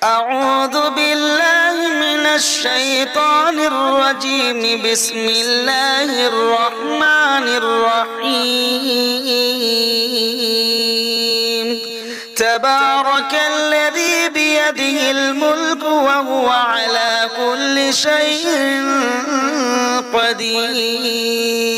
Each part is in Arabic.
أعوذ بالله من الشيطان الرجيم. بسم الله الرحمن الرحيم. تبارك الذي بيده الملك وهو على كل شيء قدير.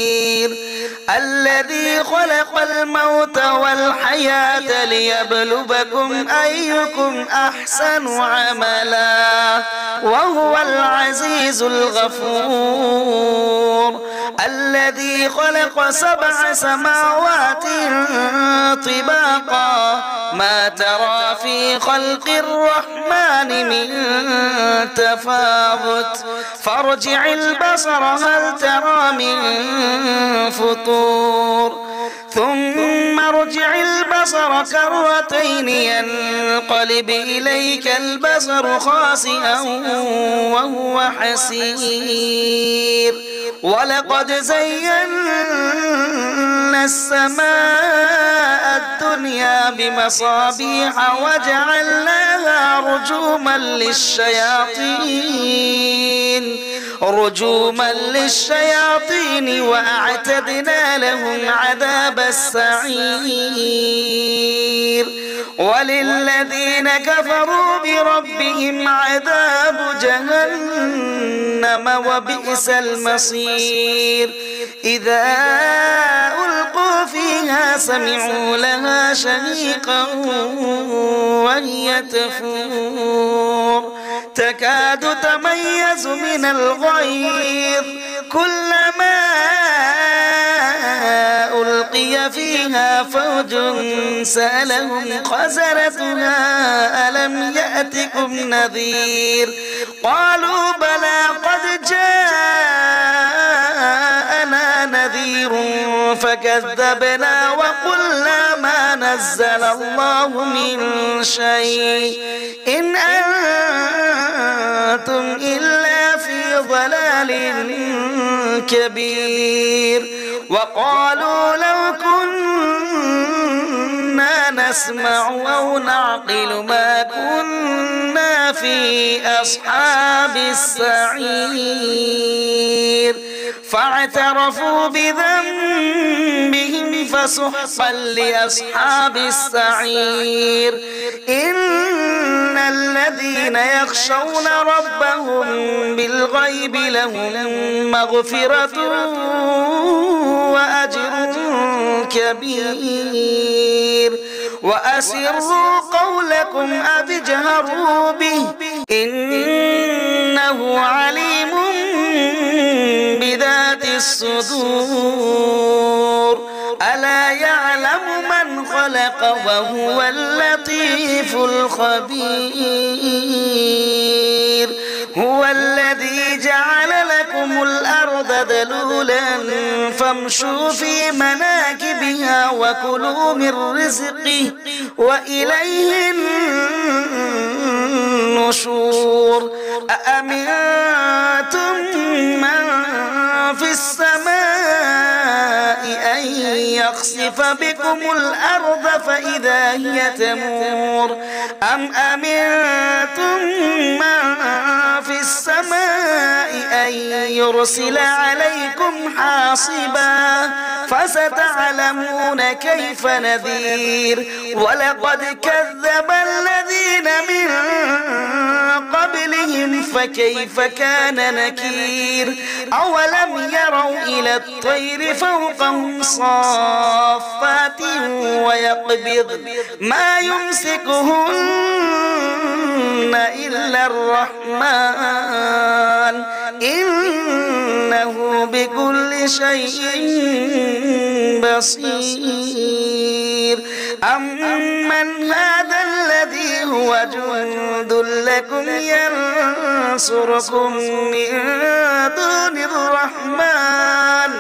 الذي خلق الموت والحياة ليبلوكم أيكم أحسن عملا وهو العزيز الغفور. الذي خلق 7 سماوات طباقا ما ترى في خلق الرحمن من تفاوت فارجع البصر هل ترى من فطور ثم ارجع البصر كرتين ينقلب إليك البصر خاسئا وهو حسير. ولقد زينا السماء الدنيا بمصابيح وجعلناها رجوما للشياطين وأعتدنا لهم عذاب السعير. وللذين كفروا بربهم عذاب جهنم وبئس المصير. إذا ألقوا فيها سمعوا لها شهيقا وهي تفور تكاد تميز من الغيظ كلما ألقي فيها فوج سألهم خزنتها ألم يأتكم نذير قالوا بلى قد جاءنا نذير فكذبنا وقلنا ما نزل الله من شيء إن أنتم إلا في ضلال كبير. وقالوا لو كنا نسمع أو نعقل ما كنا في أصحاب السعير. فاعترفوا بذنبهم فسحقا لأصحاب السعير. إن الذين يخشون ربهم بالغيب لهم مغفرة وأجر كبير. وأسروا قولكم أو اجهروا به إنه عليم بذات الصدور. ألا يعلم من خلق وهو اللطيف الخبير. هو الذي جعل لكم الأرض ذلولا فامشوا في مناكبها وكلوا من رزقه وإليه النشور. أأمنتم من في السماء أن يخسف بكم الأرض فإذا هي تمور أم أمنتم من في السماء أن يرسل عليكم حاصبا فستعلمون كيف نذير. ولقد كذب الذين من قبلهم فكيف كان نكير. أولم يروا إلى الطير فوقهم صافات ويقبض ما يمسكهن إلا الرحمن إنه بكل شيء بصير. أمن هذا الذي هو جند لكم ينصركم من دون الرحمن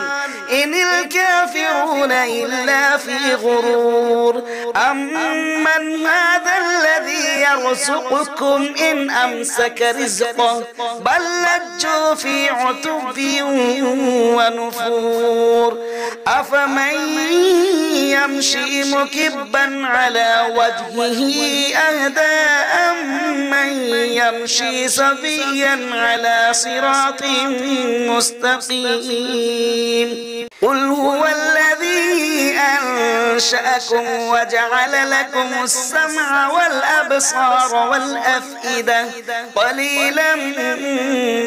إن الكافرون إلا في غرور. أمن هذا الذي يرزقكم إن أمسك رزقه بل لجوا في عتب ونفور. أفمن يمشي مكبا على وجهه أهدى أمن أمشي سويا على صراط مستقيم قل هو الذي أنشأكم وجعل لكم السمع والأبصار والأفئدة قليلا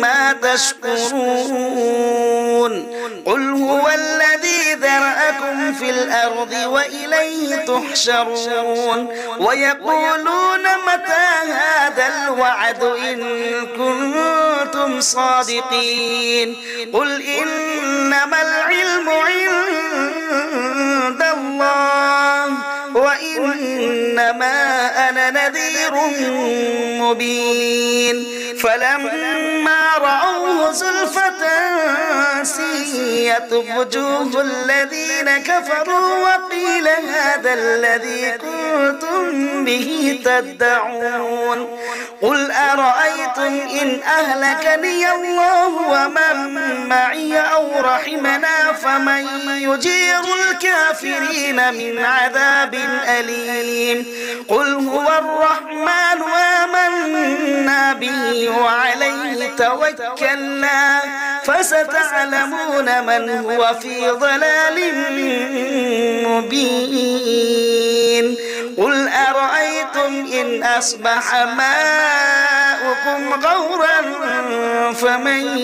ما تشكرون قل هو الذي ذرأكم في الأرض وإليه تحشرون ويقولون متى هذا الوعد إن كنتم صادقين قل إنما العلم عند الله وإنما أنا نذير مبين فلما رأوه زلفة سيئت وجوه الذين كفروا وقيل هذا الذي كنتم به تدعون قل أرأيتم إن أهلكني الله ومن معي أو رحمنا فمن يجير الكافرين من عذاب أليم قل هو الرحمن آمنا به وعليه توكلنا فستعلمون من هو في ضلال مبين قل أرأيتم إن أصبح ماؤكم غورا فمن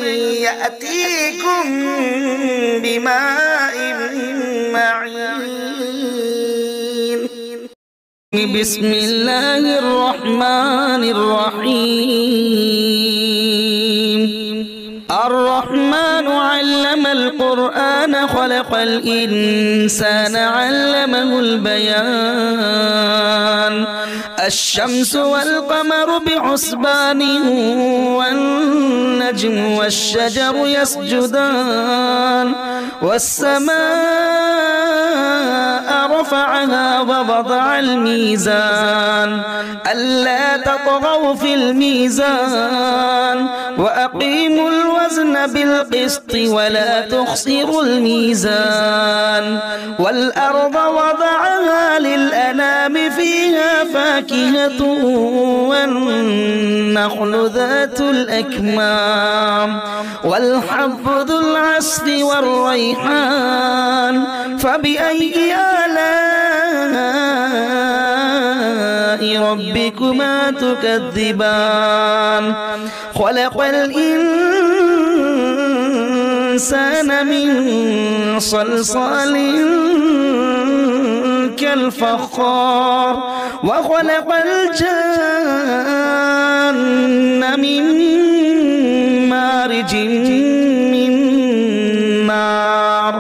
يأتيكم بماء معين بسم الله الرحمن الرحيم الرحمن علم القرآن خلق الإنسان علمه البيان الشمس والقمر بحسبان والنجم والشجر يسجدان والسماء رفعها ووضع الميزان ألا تطغوا في الميزان وأقيموا الوزن بالقسط ولا تخسروا الميزان والأرض وضعها للأنام فيها فاكهة والنخل ذات الأكمام والحب ذو العصف والريحان فبأي آلاء ربكما تكذبان خلق الإنسان من صلصال كالفخار وخلق الجن من مارج من نار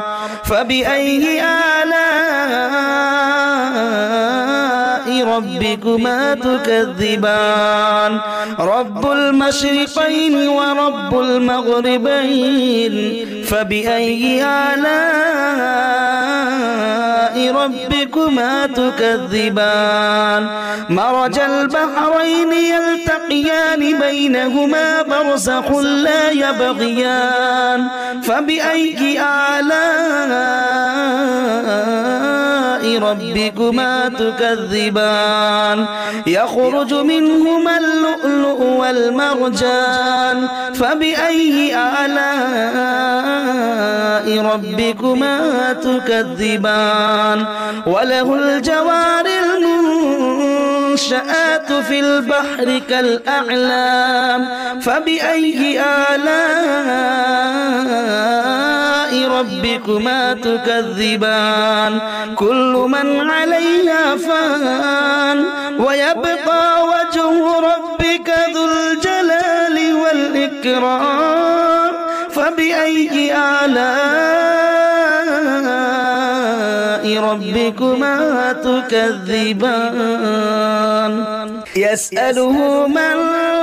فبأي آلاء ربكما تكذبان رب المشرقين ورب المغربين فبأي آلاء ربكما تكذبان مرج البحرين يلتقيان بينهما برزخ لا يبغيان فبأي آلاء ربكما تكذبان يخرج منهما اللؤلؤ والمرجان فبأي آلاء ربكما تكذبان وله الجوار المنشآت في البحر كالأعلام فبأي آلاء ربكما تكذبان كل من عليها فان ويبقى وجه ربك ذو الجلال والإكرام فبأي آلاء ربكما تكذبان يسأله من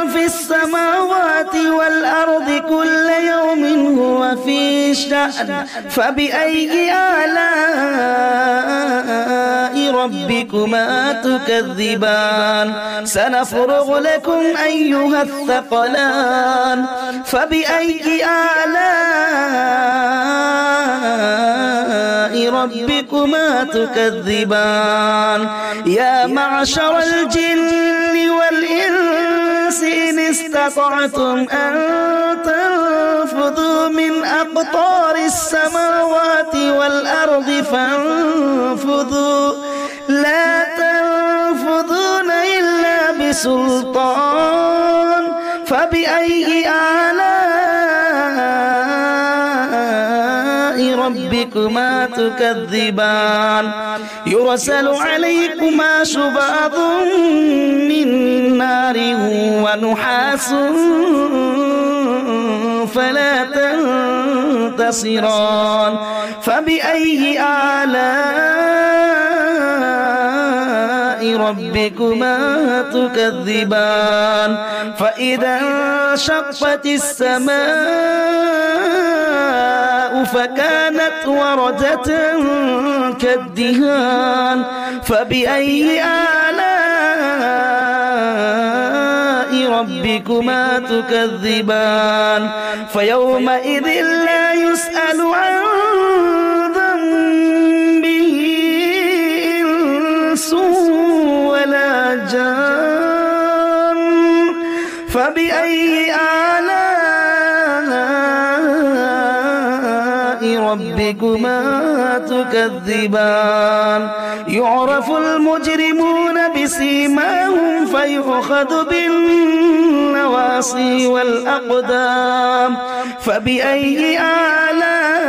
في السماوات والأرض كل يوم هو في شأن فبأي آلاء ربكما تكذبان سنفرغ لكم أيها الثقلان فبأي آلاء ربكما تكذبان يا معشر الجن والإنس إن استطعتم أن تنفذوا من أقطار السماوات والأرض فانفذوا لا تنفذون إلا بسلطان فبأي آلاء ربكما تكذبان يرسل عليكما شواظ من نار ونحاس فلا تنتصران فبأي آلاء ربكما تكذبان فإذا انشقت السماء فكانت وردة كالدهان فبأي آلاء ربكما تكذبان فيومئذ لا يسأل عن ذنبه إنس ولا جان فبأي آلاء ربكما تكذبان يعرف المجرمون بسيماهم فيؤخذ بالنواصي والأقدام فبأي آلاء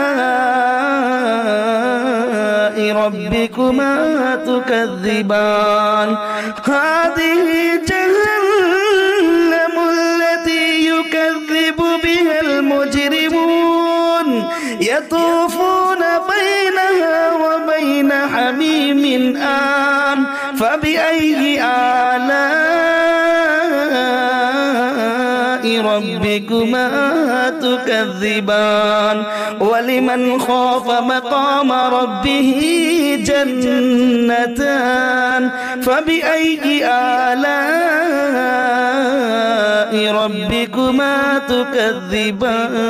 ربكما تكذبان هذه جهنم التي يكذب بها المجرمون يطوفون بينها وبين حميم آن فبأي آلاء ربكما تكذبان ولمن خاف مقام ربه جنتان فبأي آلاء ربكما تكذبان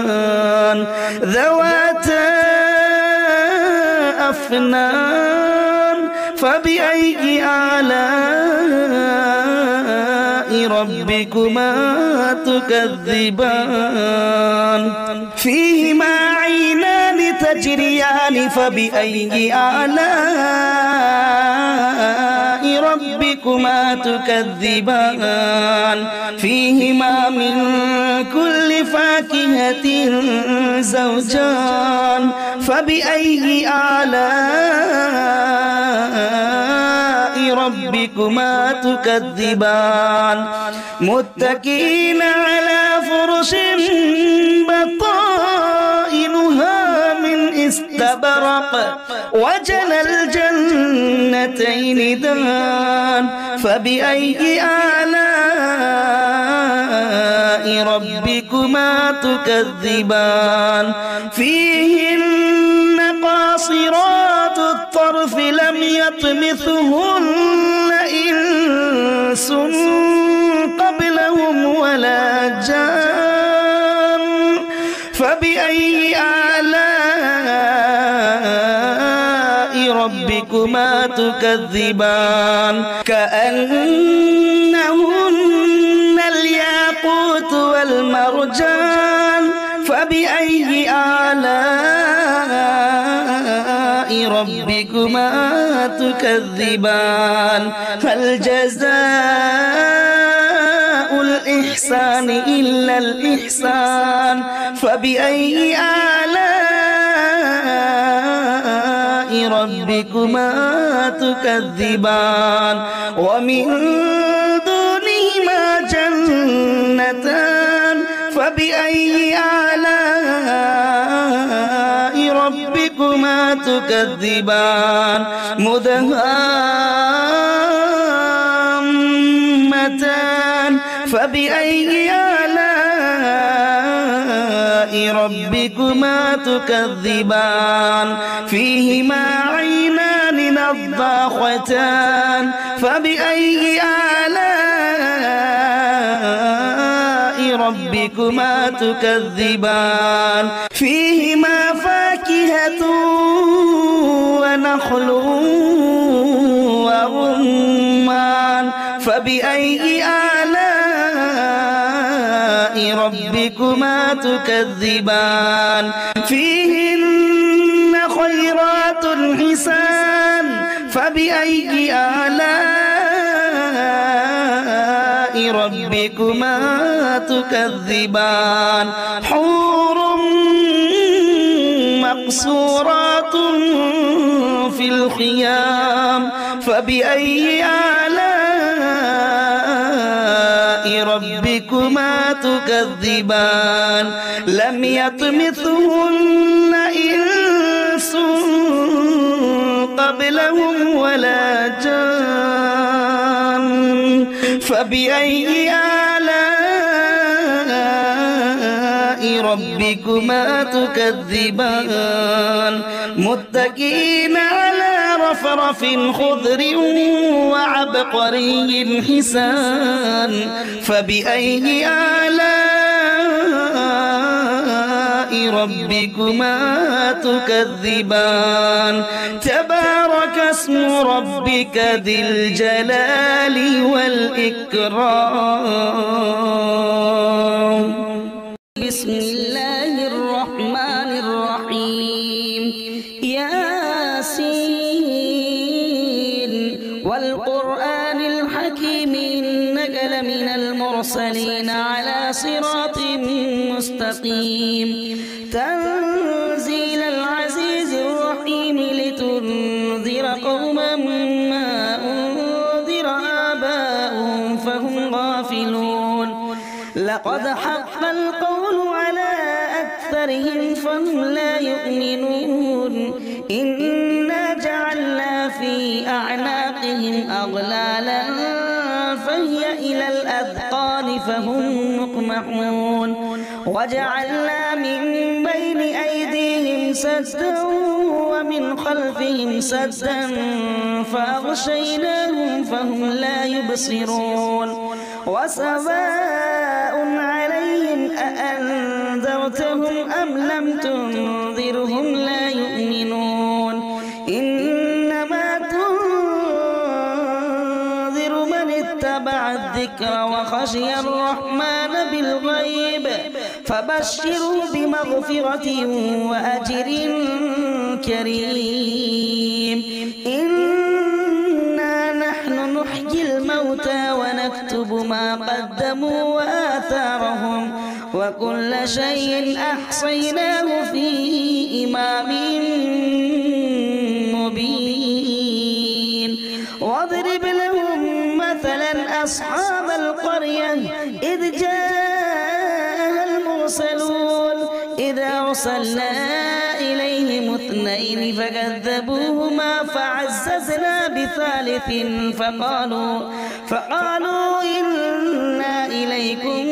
ذواتا أفنان فبأي آلاء ربكما تكذبان فيهما عينان تجريان فبأي آلاء ربكما تكذبان فيهما من كل فاكهة زوجان فبأي آلاء ربكما تكذبان متكئين على فرش بطائنها من استبرق وجنى الجنتين دان فبأي آلاء ربكما تكذبان فيهن قاصرات الطرف لم يطمثهن إنس قبلهم ولا جان فبأي آلاء ربكما تكذبان كأنهن الياقوت والمرجان فبأي آلاء ربكما تكذبان هل جزاء الإحسان إلا الإحسان فبأي آلاء ربكما تكذبان ومن دونهما جنتان فبأي آلاء ربكما تكذبان مدهامتان فبأي آلاء ربكما تكذبان فيهما عينان نضاختان فبأي آلاء ربكما تكذبان فيهما فاكهة ونخل ورمان فبأي آلاء ربكما تكذبان فيهن خيرات حسان فبأي آلاء ربكما تكذبان حور مقصورات في الخيام فبأي آلاء ربكما تكذبان لم يطمثهن إنس قبلهم ولا جان فبأي آلاء ربكما تكذبان متكئين على رفرف خضر وعبقري حسان فبأي آلاء ربكما تكذبان تبارك اسم ربك ذي الجلال والإكرام. بسم الله الرحمن الرحيم ياسين والقرآن الحكيم إنك لمن المرسلين على صراط مستقيم تنزيل العزيز الرحيم لتنذر قوما ما أنذر آباؤهم فهم غافلون لقد حق القول على أكثرهم فهم لا يؤمنون إنا جعلنا في أعناقهم أغلالا فهي إلى الأذقان فهم مقمحون وجعلنا من بين أيديهم سدا ومن خلفهم سدا فأغشيناهم فهم لا يبصرون وسواء عليهم أأنذرتهم أم لم تنذرهم لا يؤمنون إنما تنذر من اتبع الذكر وخشي الرحمن بالغيب فبشروا بمغفرة وأجر كريم إنا نحن نحيي الموتى ونكتب ما قدموا وآثارهم وكل شيء أحصيناه في إمام مبين واضرب لهم مثلا أصحاب القرية إذ جاءها المرسلون إذ أرسلنا إليهم اثنين فكذبوهما فعززنا بثالث فقالوا إنا إليكم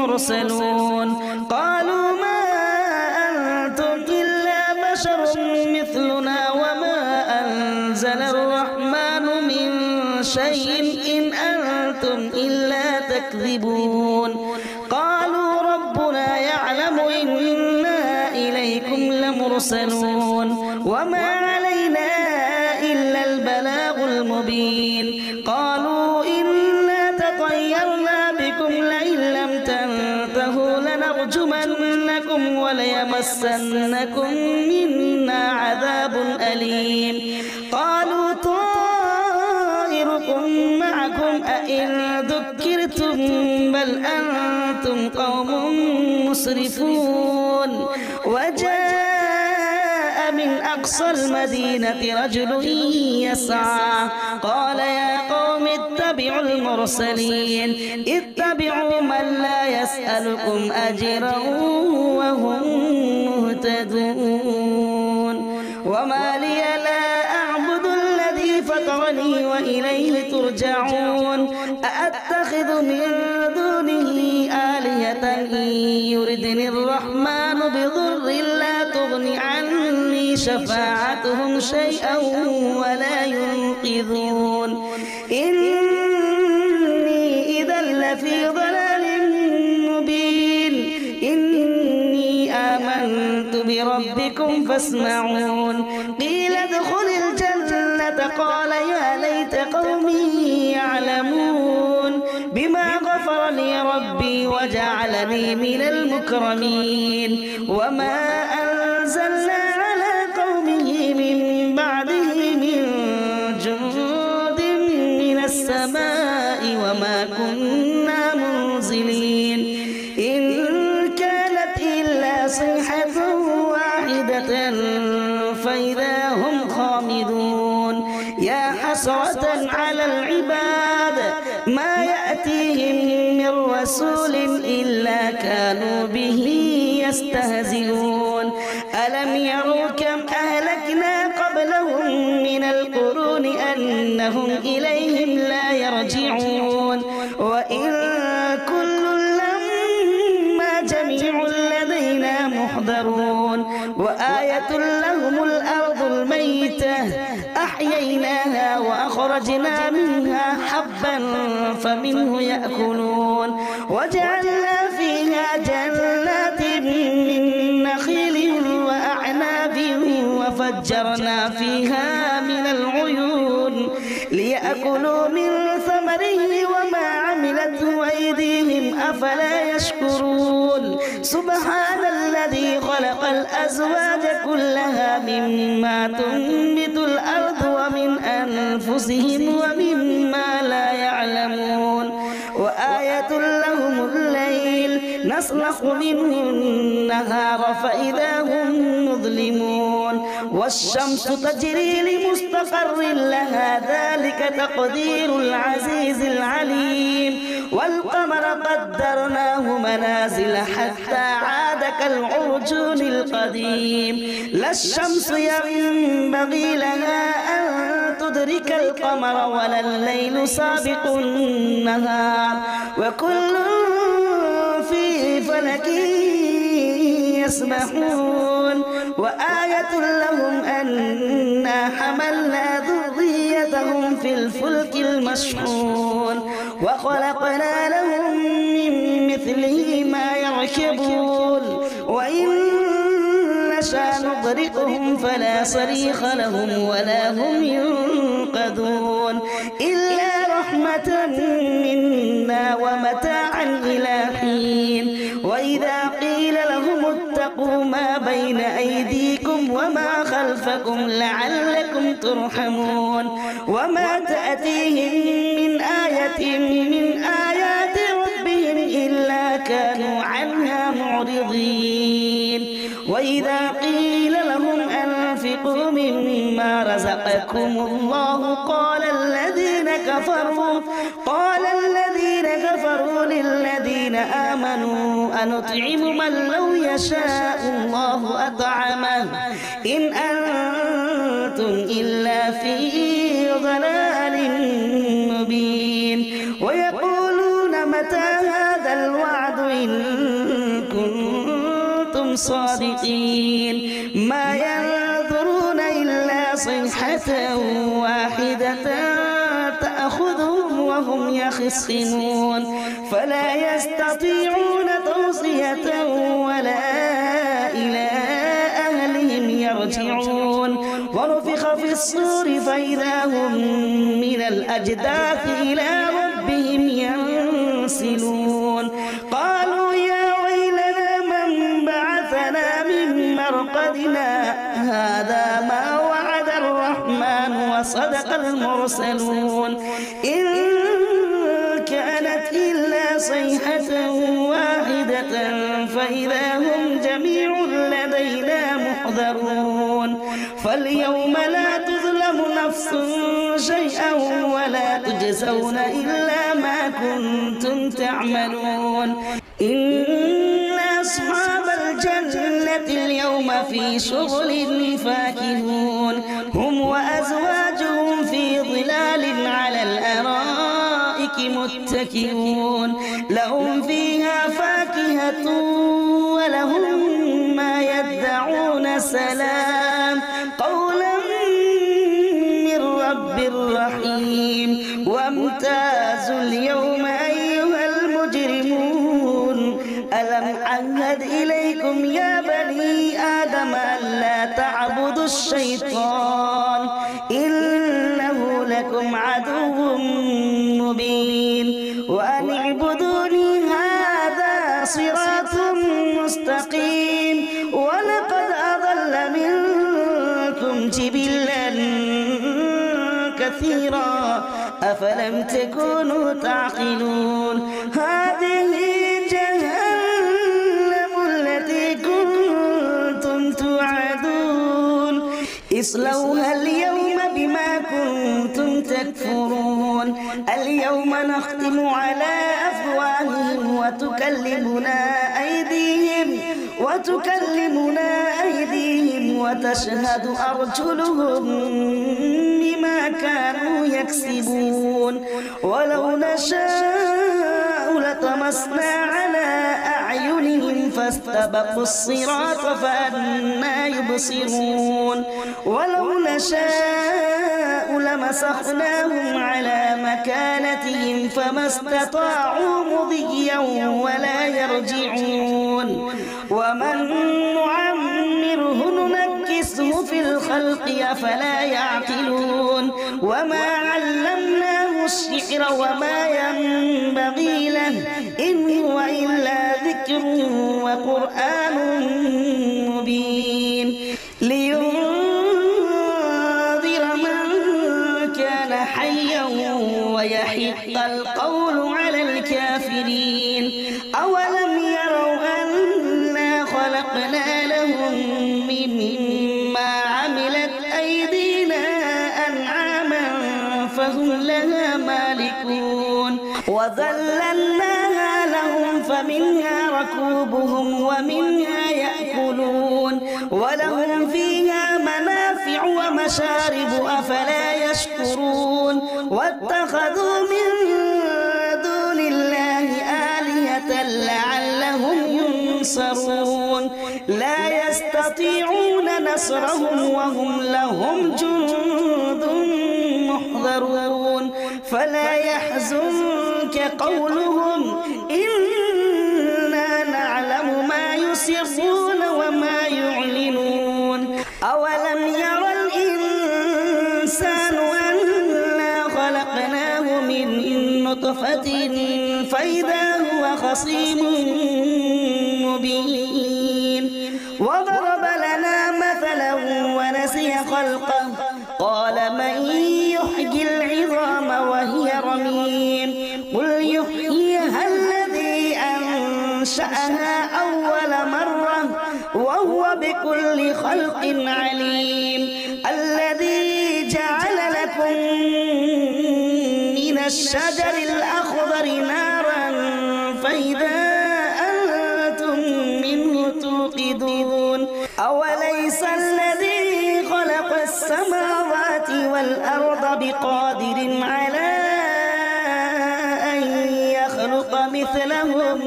مرسلون قالوا ما أنتم إلا بشر مثلنا وما أنزل الرحمن من شيء إن أنتم إلا تكذبون قالوا ربنا يعلم إنا إليكم لمرسلون وما علينا إلا البلاغ المبين قالوا إنا تطيرنا بكم لئن لم تنتهوا لنرجمنكم وليمسنكم منا عذاب أليم قالوا طائركم معكم أئن ذكرتم بل أنتم قوم مسرفون وجاء من أقصى المدينة رجل يسعى قال يا قوم اتبعوا المرسلين اتبعوا من لا يسألكم أجرا وهم مهتدون وما لي لا أعبد الذي فطرني وإليه ترجعون أأتخذ من دونه آلهة إن يردني الرحمن بضر لا تغني عني شفاعتهم شيئا ولا ينقذون إني إذا لفي ضلال مبين إني آمنت بربكم فاسمعون قيل ادخل الجنة قال يا ليت قومي يعلمون بما غفر لي ربي ربي وجعلني من المكرمين وما أنزلنا على قومه من بعده من جند من السماء وما كنا منزلين إن كانت إلا صيحة واحدة فإذا هم خامدون يا حسرة على العباد ما يأتيهم من رسول إلا كانوا به يستهزئون ألم يروا كم أهلكنا قبلهم من القرون أنهم إليهم لا يرجعون وإن كل لما جميع لدينا محضرون وآية لهم الأرض الميتة أحييناها وأخرجنا منها حبا فمنه يأكلون وجعلنا فيها جنات من نخيل وأعناب وفجرنا فيها من العيون ليأكلوا من ثمره وما عملته أيديهم أفلا يشكرون سبحان الذي خلق الأزواج كلها مما تنبت الأرض ومن أنفسهم ومما لا يعلمون وآية لهم الليل نسلخ منه النهار فإذا هم مظلمون والشمس تجري لمستقر لها ذلك تقدير العزيز العليم والقمر قدرناه منازل حتى عاد كالعرجون القديم لا الشمس ينبغي لها أن تدرك القمر ولا الليل سابق النهار وكل في فلك يسبحون وآية لهم أنا حملنا ذريتهم في الفلك المشحون وخلقنا لهم من مثله ما يركبون وإن نشأ نغرقهم فلا صريخ لهم ولا هم ينقذون إلا رحمة منا ومتاعا إلى حين وإذا قيل لهم اتقوا ما بين أيديكم وما خلفكم لعلكم ترحمون وما تأتيهم من آية من آيات ربهم إلا كانوا عنها معرضين وإذا قيل لهم أنفقوا مما رزقكم الله قال الذين كفروا للذين آمنوا أنطعم من لو يشاء الله أطعمه إن أنتم إلا في ضلال مبين ويقولون متى هذا الوعد إن كنتم صادقين ما ينظرون إلا صيحة واحدة تأخذهم وهم يخصمون فلا يستطيعون توصية ولا إلى أهلهم يرجعون ونفخ في الصور فإذا هم من الأجداث إلى ربهم ينسلون قالوا يا ويلنا من بعثنا من مرقدنا هذا ما وعد الرحمن وصدق المرسلون إن كانت إلا صيحة واحدة فإذا هم جميع لدينا محضرون فاليوم لا تظلم نفس شيئا ولا تجزون إلا ما كنتم تعملون إن أصحاب الجنة اليوم في شغل فاكهون هم وأزواجهم في ظلال على الأرائك متكئون لهم فيها فاكهة ولهم ما يدعون سلام قولا من رب رحيم وامتازوا اليوم أيها المجرمون ألم أعهد إليكم يا بني آدم ألا تعبدوا الشيطان إنه لكم عدو مبين وأن اعبدوني هذا صراط مستقيم ولقد أضل منكم جبلا كثيرا أفلم تكونوا تعقلون هذه جهنم التي كنتم توعدون اصلوها اليوم بما كنتم تكفرون اليوم نختم على أفواههم وتكلمنا أيديهم وتشهد أرجلهم بما كانوا يكسبون ولو نشاء لطمسنا على أعينهم فاستبقوا الصراط فأنى يبصرون ولو نشاء لمسخناهم على مكانتهم فما استطاعوا مضيا ولا يرجعون ومن نعمره ننكسه في الخلق أفلا يعقلون وما علمناه الشعر وما ينبغي له إن هو إلا ذكر وقرآن مبين لينذر من كان حيا ويحق القول على الكافرين أولم يروا أنا خلقنا لهم مما عملت أيدينا أنعاما فهم لها مالكون وذللناها لهم فمنها ركوبهم ومنها يأكلون ولهم فيها منافع ومشارب أفلا يشكرون واتخذوا من دون الله آلهة لعلهم ينصرون لا يستطيعون نصرهم وهم لهم جند محضرون فلا يحزنك قولهم إنا نعلم ما يسرون وما يعلنون أولم يرى الإنسان أنا خلقناه من نطفة فإذا هو خصيم مبين وضرب لنا مثلا ونسي خلقه قال من يحيي العظام وهي رميم قل يحييها الذي أنشأها أول مرة وهو بكل خلق عليم الذي جعل لكم من الشجر الأخضر نارا فإذا أنتم منه توقدون أوليس الذي خلق السماوات والأرض بقادر على أن يخلق مثلهم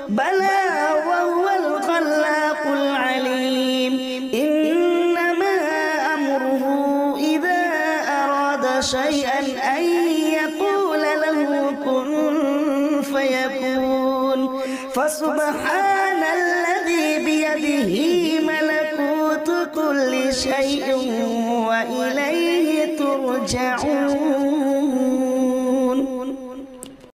بلى وهو الخلاق العليم إنما أمره إذا أراد شيئا أن يقول له كن فيكون فسبحان